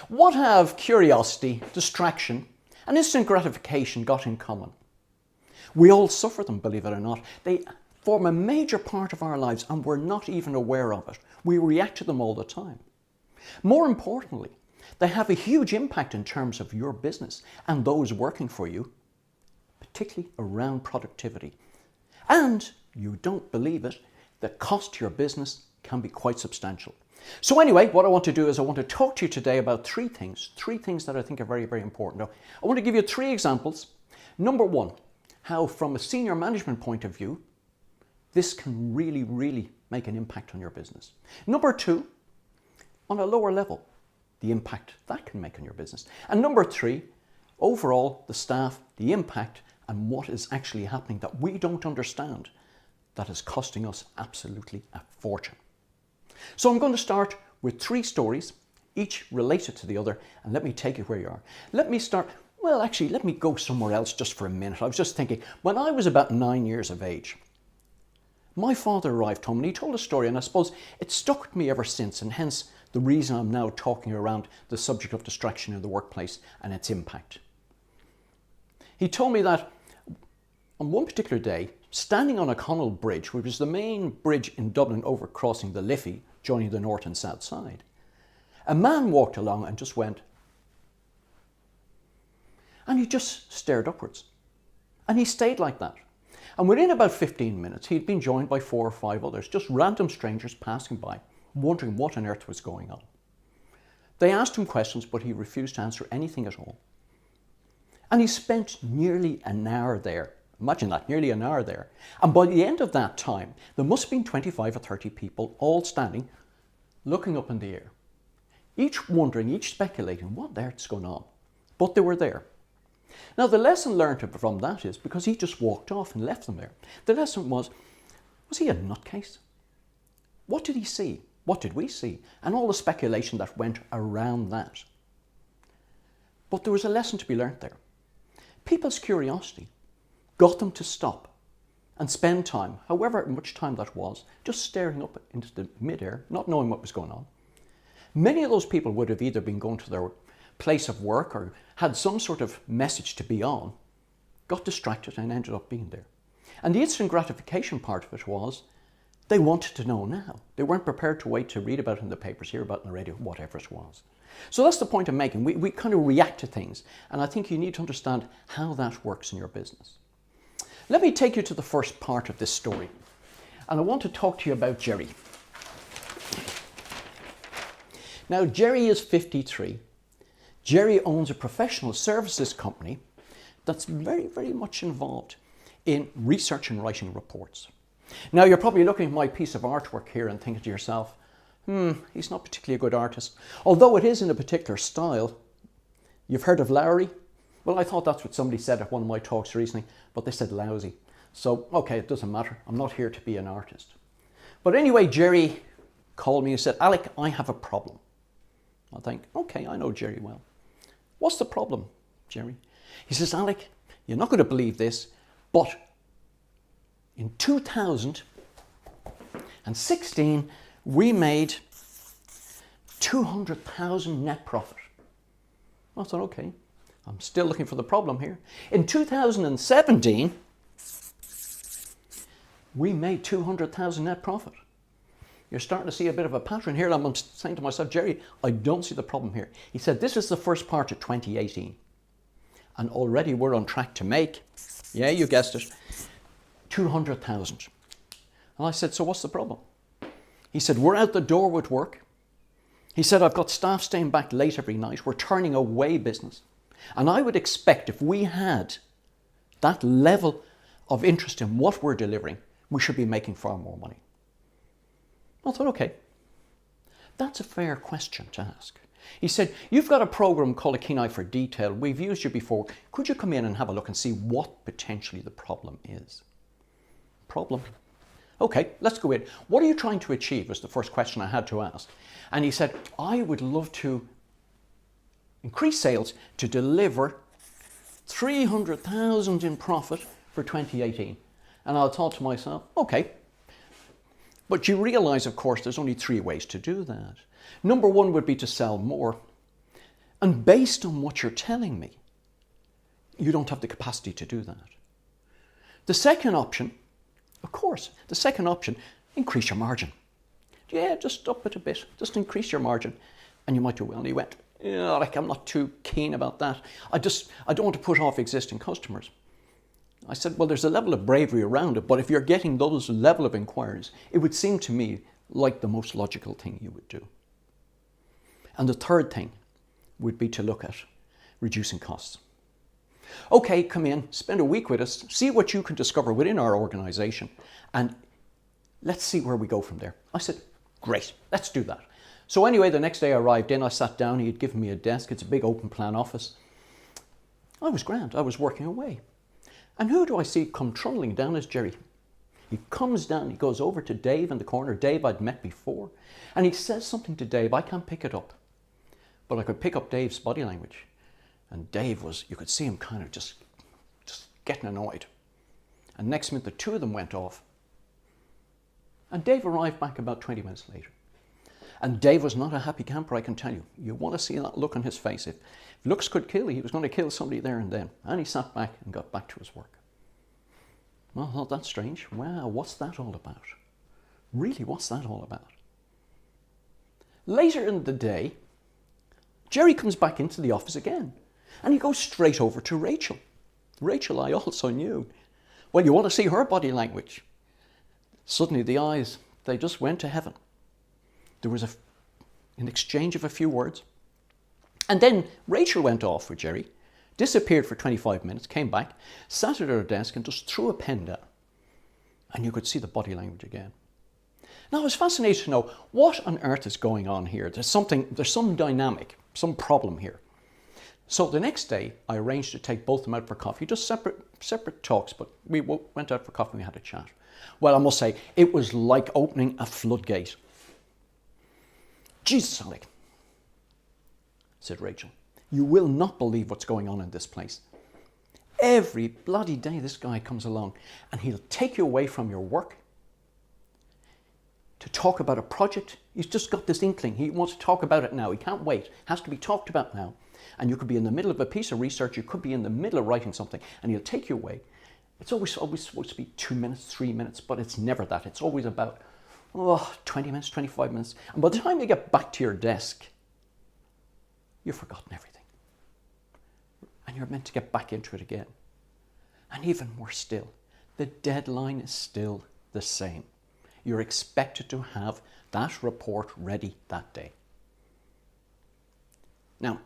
What have curiosity, distraction, and instant gratification got in common? We all suffer them, believe it or not. They form a major part of our lives and we're not even aware of it. We react to them all the time. More importantly, they have a huge impact in terms of your business and those working for you, particularly around productivity. And, you don't believe it, the cost to your business can be quite substantial. So anyway, what I want to do is I want to talk to you today about three things that I think are very, very important. Now, I want to give you three examples. Number one, how from a senior management point of view, this can really, really make an impact on your business. Number two, on a lower level, the impact that can make on your business. And number three, overall, the staff, the impact, and what is actually happening that we don't understand that is costing us absolutely a fortune. So I'm going to start with three stories, each related to the other, and let me take you where you are. Let me start, well, actually, let me go somewhere else just for a minute. I was just thinking, when I was about 9 years of age, my father arrived home and he told a story, and I suppose it stuck with me ever since, and hence the reason I'm now talking around the subject of distraction in the workplace and its impact. He told me that on one particular day, standing on O'Connell Bridge, which is the main bridge in Dublin over crossing the Liffey, joining the north and south side, a man walked along and just went, and he just stared upwards. And he stayed like that. And within about 15 minutes, he'd been joined by 4 or 5 others, just random strangers passing by, wondering what on earth was going on. They asked him questions, but he refused to answer anything at all. And he spent nearly an hour there. Imagine that, nearly an hour there. And by the end of that time, there must have been 25 or 30 people all standing, looking up in the air, each wondering, each speculating what on earth's going on. But they were there. Now, the lesson learned from that is, because he just walked off and left them there, the lesson was he a nutcase? What did he see? What did we see? And all the speculation that went around that. But there was a lesson to be learnt there. People's curiosity got them to stop and spend time, however much time that was, just staring up into the mid-air, not knowing what was going on. Many of those people would have either been going to their place of work or had some sort of message to be on, got distracted and ended up being there. And the instant gratification part of it was they wanted to know now. They weren't prepared to wait to read about it in the papers, hear about it on the radio, whatever it was. So that's the point I'm making. We kind of react to things, and I think you need to understand how that works in your business. Let me take you to the first part of this story, and I want to talk to you about Jerry. Now, Jerry is 53. Jerry owns a professional services company that's very, very much involved in research and writing reports. Now, you're probably looking at my piece of artwork here and thinking to yourself, he's not particularly a good artist. Although it is in a particular style. You've heard of Lowry? Well, I thought that's what somebody said at one of my talks recently, but they said lousy. So, okay, it doesn't matter. I'm not here to be an artist. But anyway, Jerry called me and said, Alec, I have a problem. I think, okay, I know Jerry well. What's the problem, Jerry? He says, Alec, you're not going to believe this, but in 2016, we made 200,000 net profit. I thought, okay, I'm still looking for the problem here. In 2017, we made 200,000 net profit. You're starting to see a bit of a pattern here. I'm saying to myself, Jerry, I don't see the problem here. He said, this is the first part of 2018. And already we're on track to make, yeah, you guessed it, 200,000. And I said, so what's the problem? He said, we're out the door with work. He said, I've got staff staying back late every night. We're turning away business. And I would expect if we had that level of interest in what we're delivering, we should be making far more money. I thought, okay, that's a fair question to ask. He said, you've got a program called A Keen Eye for Detail. We've used you before. Could you come in and have a look and see what potentially the problem is? Problem? Okay, let's go in. What are you trying to achieve was the first question I had to ask. And he said, I would love to increase sales to deliver 300,000 in profit for 2018. And I thought to myself, okay. But you realize, of course, there's only 3 ways to do that. Number 1 would be to sell more. And based on what you're telling me, you don't have the capacity to do that. The second option, of course, increase your margin. Yeah, just up it a bit, just increase your margin, and you might do well. And he went, like, I'm not too keen about that. I don't want to put off existing customers. I said, well, there's a level of bravery around it, but if you're getting those level of inquiries, it would seem to me like the most logical thing you would do. And the third thing would be to look at reducing costs. Okay, come in, spend a week with us, see what you can discover within our organization, and let's see where we go from there. I said, great, let's do that. So anyway, the next day I arrived in, I sat down, he had given me a desk, it's a big open plan office. I was grand, I was working away. And who do I see come trundling down as Jerry? He comes down, he goes over to Dave in the corner, Dave I'd met before, and he says something to Dave. I can't pick it up, but I could pick up Dave's body language. And Dave was, you could see him kind of just getting annoyed. And next minute the two of them went off. And Dave arrived back about 20 minutes later. And Dave was not a happy camper, I can tell you. You want to see that look on his face. If looks could kill, he was going to kill somebody there and then. And he sat back and got back to his work. Well, I thought, that's strange. Wow, what's that all about? Really, what's that all about? Later in the day, Jerry comes back into the office again. And he goes straight over to Rachel. Rachel, I also knew. Well, you want to see her body language? Suddenly the eyes, they just went to heaven. There was an exchange of a few words. And then Rachel went off with Jerry, disappeared for 25 minutes, came back, sat at her desk and just threw a pen down. And you could see the body language again. Now I was fascinated to know what on earth is going on here. There's some dynamic, some problem here. So the next day I arranged to take both of them out for coffee, just separate talks, but we went out for coffee and we had a chat. Well, I must say, it was like opening a floodgate. Jesus, Alec, said Rachel, you will not believe what's going on in this place. Every bloody day this guy comes along and he'll take you away from your work to talk about a project. He's just got this inkling. He wants to talk about it now. He can't wait. It has to be talked about now. And you could be in the middle of a piece of research. You could be in the middle of writing something and he'll take you away. It's always supposed to be 2 minutes, 3 minutes, but it's never that. It's always about 20 minutes, 25 minutes. And by the time you get back to your desk, you've forgotten everything. And you're meant to get back into it again. And even worse still, the deadline is still the same. You're expected to have that report ready that day. Now,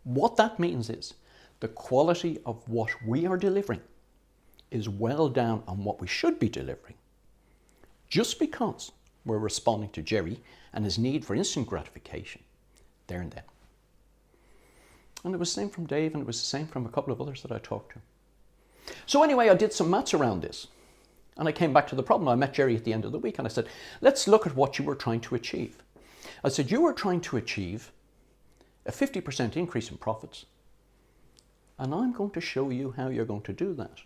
what that means is the quality of what we are delivering is well down on what we should be delivering. Just because we're responding to Jerry and his need for instant gratification there and then. And it was the same from Dave, and it was the same from a couple of others that I talked to. So anyway, I did some maths around this. And I came back to the problem. I met Jerry at the end of the week and I said, let's look at what you were trying to achieve. I said, you were trying to achieve a 50% increase in profits. And I'm going to show you how you're going to do that.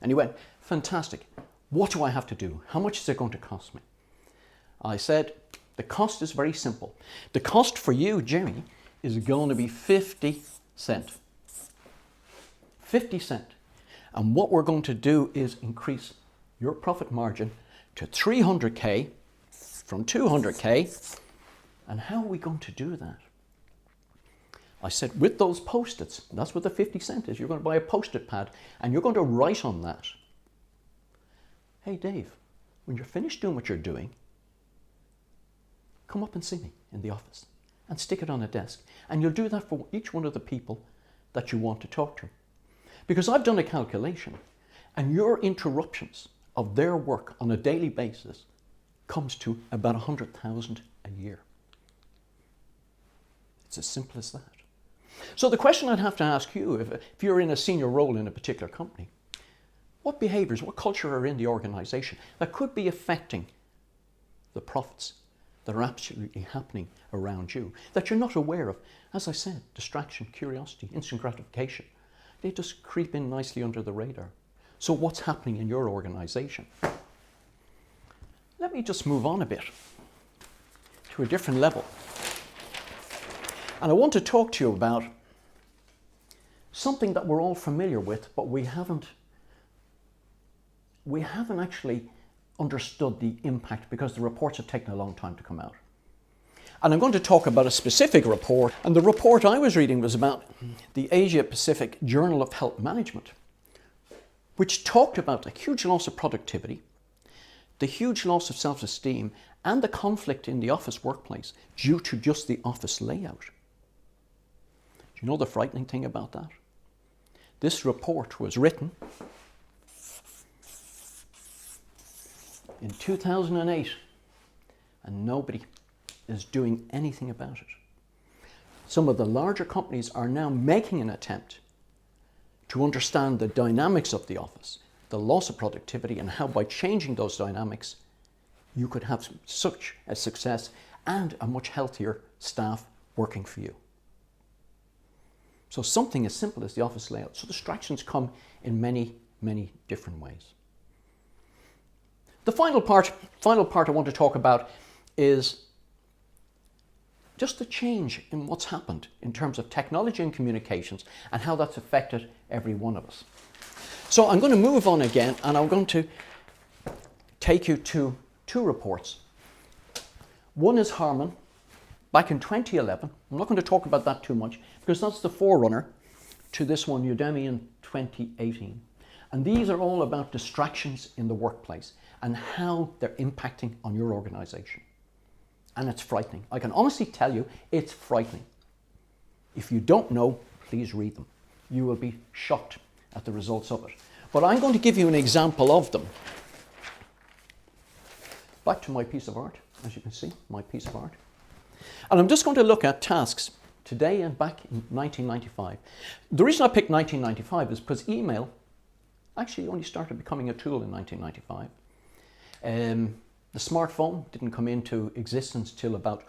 And he went, fantastic. What do I have to do? How much is it going to cost me? I said, the cost is very simple. The cost for you, Jerry, is going to be 50 cents. 50 cents. And what we're going to do is increase your profit margin to 300K from 200K. And how are we going to do that? I said, with those Post-its, that's what the 50 cents is. You're going to buy a Post-it pad and you're going to write on that. Hey, Dave, when you're finished doing what you're doing, come up and see me in the office and stick it on a desk. And you'll do that for each one of the people that you want to talk to. Because I've done a calculation and your interruptions of their work on a daily basis comes to about 100,000 a year. It's as simple as that. So the question I'd have to ask you, if you're in a senior role in a particular company, what behaviors, what culture are in the organization that could be affecting the profits that are absolutely happening around you that you're not aware of? As I said, distraction, curiosity, instant gratification. They just creep in nicely under the radar. So what's happening in your organization? Let me just move on a bit to a different level. And I want to talk to you about something that we're all familiar with, but we haven't actually understood the impact because the reports have taken a long time to come out. And I'm going to talk about a specific report. And the report I was reading was about the Asia Pacific Journal of Health Management, which talked about a huge loss of productivity, the huge loss of self-esteem, and the conflict in the office workplace due to just the office layout. Do you know the frightening thing about that? This report was written in 2008, and nobody is doing anything about it. Some of the larger companies are now making an attempt to understand the dynamics of the office, the loss of productivity, and how by changing those dynamics, you could have such a success and a much healthier staff working for you. So something as simple as the office layout. So distractions come in many, many different ways. The final part I want to talk about is just the change in what's happened in terms of technology and communications and how that's affected every one of us. So I'm going to move on again, and I'm going to take you to two reports. One is Harman, back in 2011. I'm not going to talk about that too much because that's the forerunner to this one, Udemy, in 2018. And these are all about distractions in the workplace and how they're impacting on your organization. And it's frightening. I can honestly tell you, it's frightening. If you don't know, please read them. You will be shocked at the results of it. But I'm going to give you an example of them. Back to my piece of art, as you can see, my piece of art. And I'm just going to look at tasks today and back in 1995. The reason I picked 1995 is because email actually only started becoming a tool in 1995. The smartphone didn't come into existence till about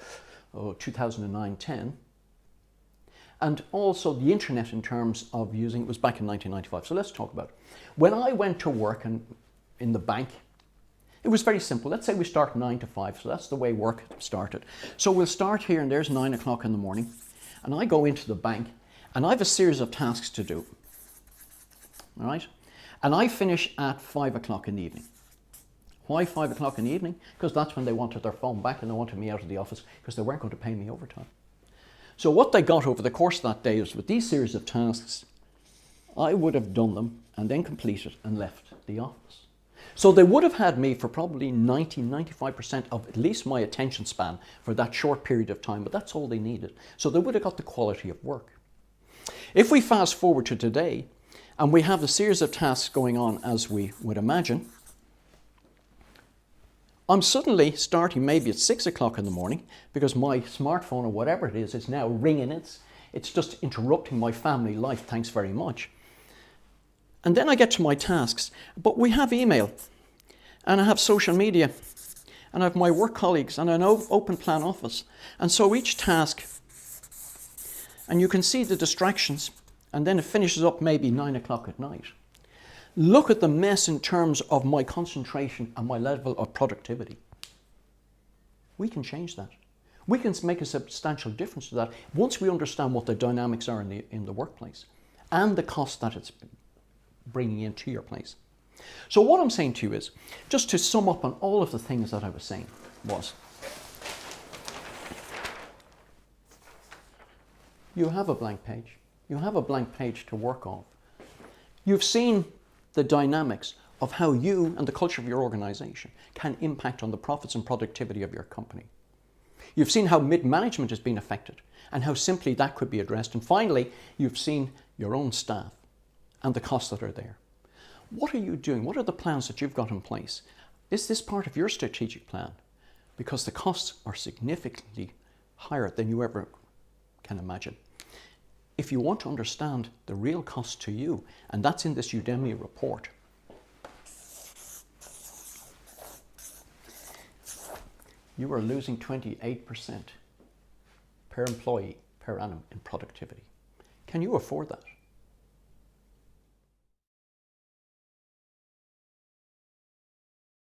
2009-10. And also the internet in terms of using it was back in 1995. So let's talk about it. When I went to work in the bank, it was very simple. Let's say we start 9 to 5, so that's the way work started. So we'll start here, and there's 9 o'clock in the morning, and I go into the bank, and I have a series of tasks to do, all right? And I finish at 5 o'clock in the evening. Why 5 o'clock in the evening? Because that's when they wanted their phone back, and they wanted me out of the office because they weren't going to pay me overtime. So what they got over the course of that day is with these series of tasks, I would have done them and then completed and left the office. So they would have had me for probably 90-95% of at least my attention span for that short period of time, but that's all they needed. So they would have got the quality of work. If we fast forward to today, and we have a series of tasks going on as we would imagine, I'm suddenly starting maybe at 6 o'clock in the morning because my smartphone or whatever it is now ringing. It's just interrupting my family life, thanks very much. And then I get to my tasks, but we have email, and I have social media, and I have my work colleagues, and an open plan office. And so each task, and you can see the distractions, and then it finishes up maybe 9 o'clock at night. Look at the mess in terms of my concentration and my level of productivity. We can change that. We can make a substantial difference to that once we understand what the dynamics are in the workplace and the cost that it's bringing into your place. So what I'm saying to you is, just to sum up on all of the things that I was saying was, you have a blank page. You have a blank page to work off. You've seen the dynamics of how you and the culture of your organization can impact on the profits and productivity of your company. You've seen how mid-management has been affected and how simply that could be addressed. And finally, you've seen your own staff and the costs that are there. What are you doing? What are the plans that you've got in place? Is this part of your strategic plan? Because the costs are significantly higher than you ever can imagine. If you want to understand the real cost to you, and that's in this Udemy report, you are losing 28% per employee per annum in productivity. Can you afford that?